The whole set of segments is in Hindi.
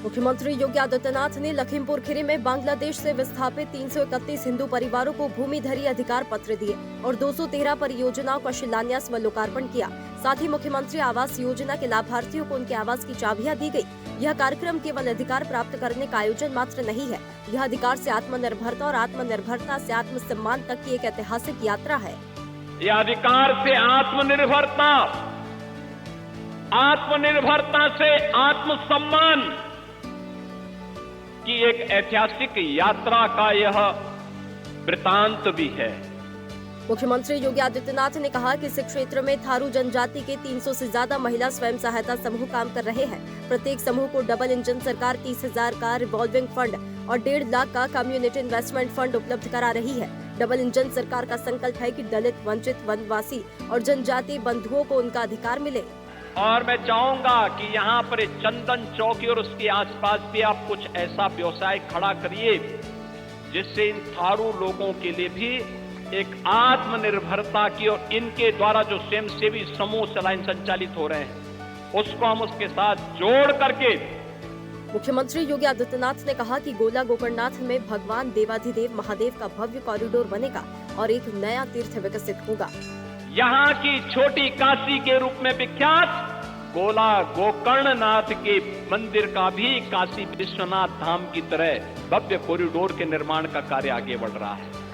मुख्यमंत्री योगी आदित्यनाथ ने लखीमपुर खीरी में बांग्लादेश से विस्थापित 331 हिंदू परिवारों को भूमिधरी अधिकार पत्र दिए और 213 परियोजनाओं का शिलान्यास व लोकार्पण किया। साथ ही मुख्यमंत्री आवास योजना के लाभार्थियों को उनके आवास की चाबियां दी गई। यह कार्यक्रम केवल अधिकार प्राप्त करने का आयोजन मात्र नहीं है, यह अधिकार से आत्मनिर्भरता और आत्मनिर्भरता से आत्मसम्मान तक की एक ऐतिहासिक यात्रा है। यह अधिकार से आत्मनिर्भरता, आत्मनिर्भरता से आत्मसम्मान की एक ऐतिहासिक यात्रा का यह वृतांत भी है। मुख्यमंत्री योगी आदित्यनाथ ने कहा कि इस क्षेत्र में थारू जनजाति के 300 से ज्यादा महिला स्वयं सहायता समूह काम कर रहे हैं। प्रत्येक समूह को डबल इंजन सरकार 30,000 का रिवॉल्विंग फंड और 1.5 लाख का कम्युनिटी इन्वेस्टमेंट फंड उपलब्ध करा रही है। डबल इंजन सरकार का संकल्प है कि दलित, वंचित, वनवासी और जनजाति बंधुओं को उनका अधिकार मिले। और मैं चाहूंगा कि यहाँ पर चंदन चौकी और उसके आसपास भी आप कुछ ऐसा व्यवसाय खड़ा करिए जिससे इन थारू लोगों के लिए भी एक आत्मनिर्भरता की और इनके द्वारा जो स्वयंसेवी समूह संचालित हो रहे हैं उसको हम उसके साथ जोड़ करके। मुख्यमंत्री योगी आदित्यनाथ ने कहा कि गोला गोकर्णनाथ में भगवान देवाधिदेव महादेव का भव्य कॉरिडोर बनेगा और एक नया तीर्थ विकसित होगा। यहाँ की छोटी काशी के रूप में विख्यात गोला गोकर्णनाथ के मंदिर का भी काशी विश्वनाथ धाम की तरह भव्य कॉरिडोर के निर्माण का कार्य आगे बढ़ रहा है।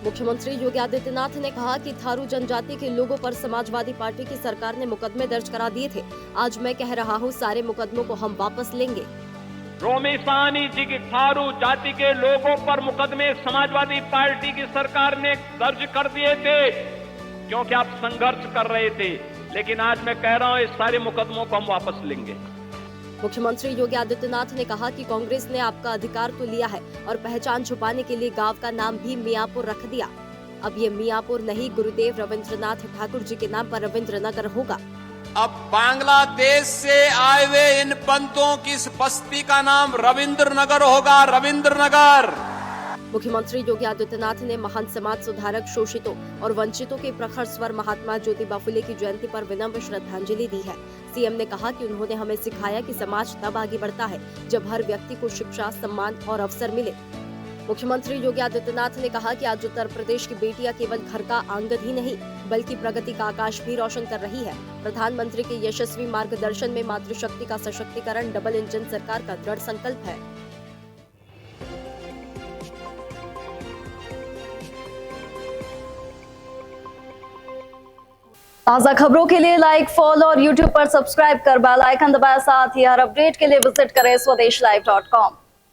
मुख्यमंत्री योगी आदित्यनाथ ने कहा कि थारू जनजाति के लोगों पर समाजवादी पार्टी की सरकार ने मुकदमे दर्ज करा दिए थे। आज मैं कह रहा हूँ, सारे मुकदमों को हम वापस लेंगे। रोमी सानी जी की थारू जाति के लोगों पर मुकदमे समाजवादी पार्टी की सरकार ने दर्ज कर दिए थे क्योंकि आप संघर्ष कर रहे थे, लेकिन आज मैं कह रहा हूँ इस सारे मुकदमों को हम वापस लेंगे। मुख्यमंत्री योगी आदित्यनाथ ने कहा कि कांग्रेस ने आपका अधिकार तो लिया है और पहचान छुपाने के लिए गांव का नाम भी मियाँपुर रख दिया। अब ये मियाँपुर नहीं, गुरुदेव रविंद्रनाथ ठाकुर जी के नाम पर रविंद्र नगर होगा। अब बांग्लादेश से आए हुए इन पंतों की इस बस्ती का नाम रविंद्र नगर होगा, रविंद्र नगर। मुख्यमंत्री योगी आदित्यनाथ ने महान समाज सुधारक, शोषितों और वंचितों के प्रखर स्वर महात्मा ज्योतिबा फुले की जयंती पर विनम्र श्रद्धांजलि दी है। सीएम ने कहा कि उन्होंने हमें सिखाया कि समाज तब आगे बढ़ता है जब हर व्यक्ति को शिक्षा, सम्मान और अवसर मिले। मुख्यमंत्री योगी आदित्यनाथ ने कहा कि आज उत्तर प्रदेश की बेटियां केवल घर का आंगन ही नहीं बल्कि प्रगति का आकाश भी रोशन कर रही है। प्रधानमंत्री के यशस्वी मार्गदर्शन में मातृशक्ति का सशक्तिकरण डबल इंजन सरकार का दृढ़ संकल्प है। ताज़ा खबरों के लिए लाइक, फॉलो और यूट्यूब पर सब्सक्राइब कर बेल आइकन दबाएं। साथ ही हर अपडेट के लिए विजिट करें swdeshlive.com।